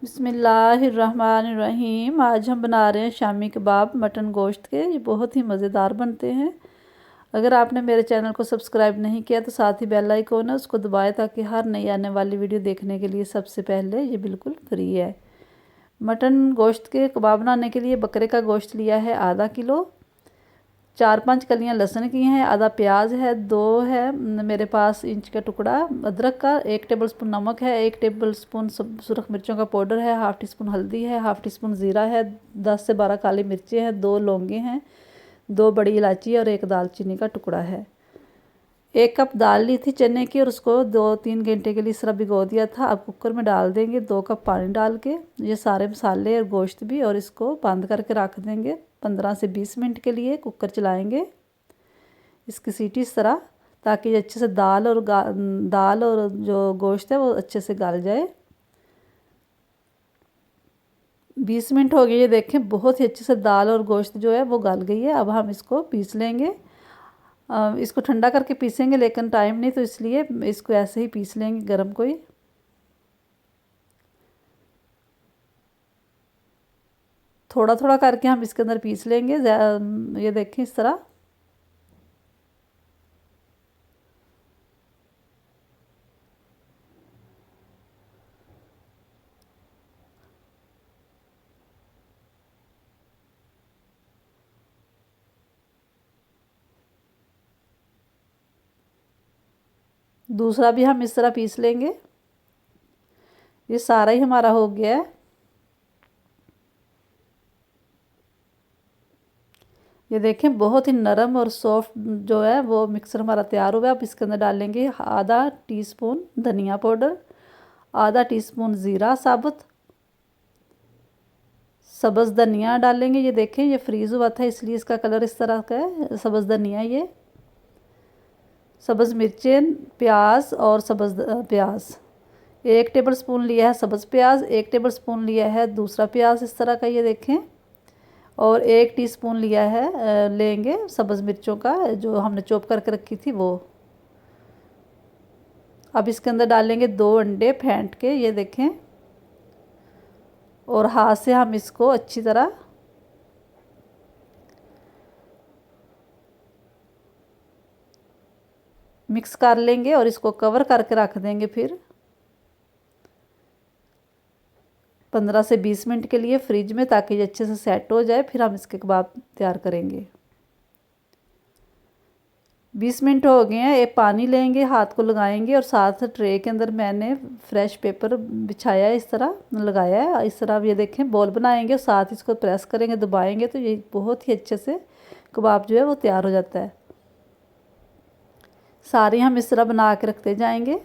बिस्मिल्लाहिर्रहमानिर्रहीम। आज हम बना रहे हैं शामी कबाब मटन गोश्त के। ये बहुत ही मज़ेदार बनते हैं। अगर आपने मेरे चैनल को सब्सक्राइब नहीं किया तो साथ ही बेल आइकन है उसको दबाएं ताकि हर नई आने वाली वीडियो देखने के लिए सबसे पहले ये बिल्कुल फ्री है। मटन गोश्त के कबाब बनाने के लिए बकरे का गोश्त लिया है आधा किलो, 4-5 कलियां लहसुन की हैं, आधा प्याज है, 2 है मेरे पास इंच का टुकड़ा अदरक का, 1 टेबलस्पून नमक है, 1 टेबलस्पून सुरख मिर्चों का पाउडर है, हाफ़ टी स्पून हल्दी है, हाफ़ टी स्पून ज़ीरा है, 10 से 12 काली मिर्चें हैं, 2 लौंगे हैं, 2 बड़ी इलायची और 1 दालचीनी का टुकड़ा है। 1 कप दाल ली थी चने की और उसको 2-3 घंटे के लिए इस तरह भिगो दिया था। अब कुकर में डाल देंगे 2 कप पानी डाल के ये सारे मसाले और गोश्त भी, और इसको बंद करके रख देंगे 15 से 20 मिनट के लिए। कुकर चलाएंगे, इसकी सीटी इस तरह, ताकि अच्छे से दाल और जो गोश्त है वो अच्छे से गल जाए। 20 मिनट हो गए, ये देखें बहुत ही अच्छे से दाल और गोश्त जो है वो गल गई है। अब हम इसको पीस लेंगे। इसको ठंडा करके पीसेंगे लेकिन टाइम नहीं, तो इसलिए इसको ऐसे ही पीस लेंगे गरम को ही। थोड़ा थोड़ा करके हम इसके अंदर पीस लेंगे। ये देखें इस तरह। दूसरा भी हम इस तरह पीस लेंगे। ये सारा ही हमारा हो गया है। ये देखें बहुत ही नरम और सॉफ्ट जो है वो मिक्सर हमारा तैयार हुआ है। अब इसके अंदर डालेंगे आधा टीस्पून धनिया पाउडर, आधा टीस्पून ज़ीरा साबुत, सब्ज़ धनिया डालेंगे। ये देखें ये फ्रीज़ हुआ था इसलिए इसका कलर इस तरह का है। सब्ज़ धनिया, ये सब्ज़ मिर्चें, प्याज और सब्ज़ प्याज, 1 टेबल स्पून लिया है सब्ज़ प्याज, 1 टेबल स्पून लिया है दूसरा प्याज इस तरह का, ये देखें, और 1 टीस्पून लिया है लेंगे सब्ज़ मिर्चों का जो हमने चॉप करके रखी थी वो। अब इसके अंदर डालेंगे 2 अंडे फेंट के, ये देखें, और हाथ से हम इसको अच्छी तरह मिक्स कर लेंगे और इसको कवर करके रख देंगे फिर 15 से 20 मिनट के लिए फ्रिज में, ताकि ये अच्छे से सेट हो जाए। फिर हम इसके कबाब तैयार करेंगे। 20 मिनट हो गए हैं। एक पानी लेंगे, हाथ को लगाएंगे और साथ ट्रे के अंदर मैंने फ्रेश पेपर बिछाया है, इस तरह लगाया है। इस तरह ये देखें बॉल बनाएंगे और साथ इसको प्रेस करेंगे, दबाएंगे तो ये बहुत ही अच्छे से कबाब जो है वो तैयार हो जाता है। सारे हम इस तरह बना के रखते जाएंगे।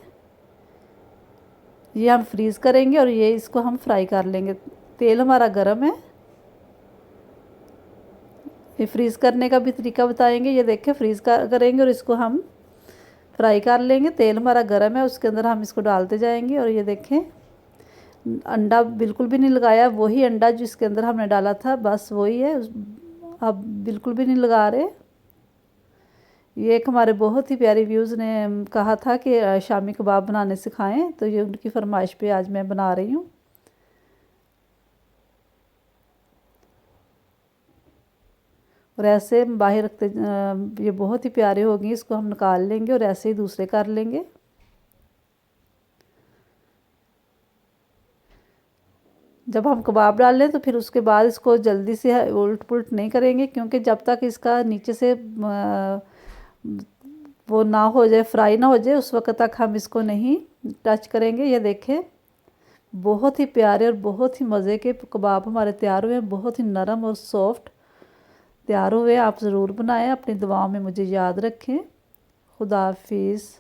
ये हम फ्रीज़ करेंगे और ये इसको हम फ्राई कर लेंगे। तेल हमारा गर्म है। ये फ्रीज़ करने का भी तरीका बताएंगे। ये देखें करेंगे और इसको हम फ्राई कर लेंगे। तेल हमारा गर्म है, उसके अंदर हम इसको डालते जाएंगे। और ये देखें अंडा बिल्कुल भी नहीं लगाया, वही अंडा जिसके अंदर हमने डाला था बस वही है। अब बिल्कुल भी नहीं लगा रहे। ये एक हमारे बहुत ही प्यारे व्यूज़ ने कहा था कि शामी कबाब बनाने सिखाएं, तो ये उनकी फरमाइश पे आज मैं बना रही हूँ। और ऐसे बाहर रखते ये बहुत ही प्यारे हो गए। इसको हम निकाल लेंगे और ऐसे ही दूसरे कर लेंगे। जब हम कबाब डाल लें तो फिर उसके बाद इसको जल्दी से उलट पुलट नहीं करेंगे, क्योंकि जब तक इसका नीचे से वो ना हो जाए, फ्राई ना हो जाए, उस वक्त तक हम इसको नहीं टच करेंगे। ये देखें बहुत ही प्यारे और बहुत ही मज़े के कबाब हमारे तैयार हुए हैं। बहुत ही नरम और सॉफ्ट तैयार हुए। आप ज़रूर बनाएं, अपनी दुआओं में मुझे याद रखें। खुदा हाफिज़।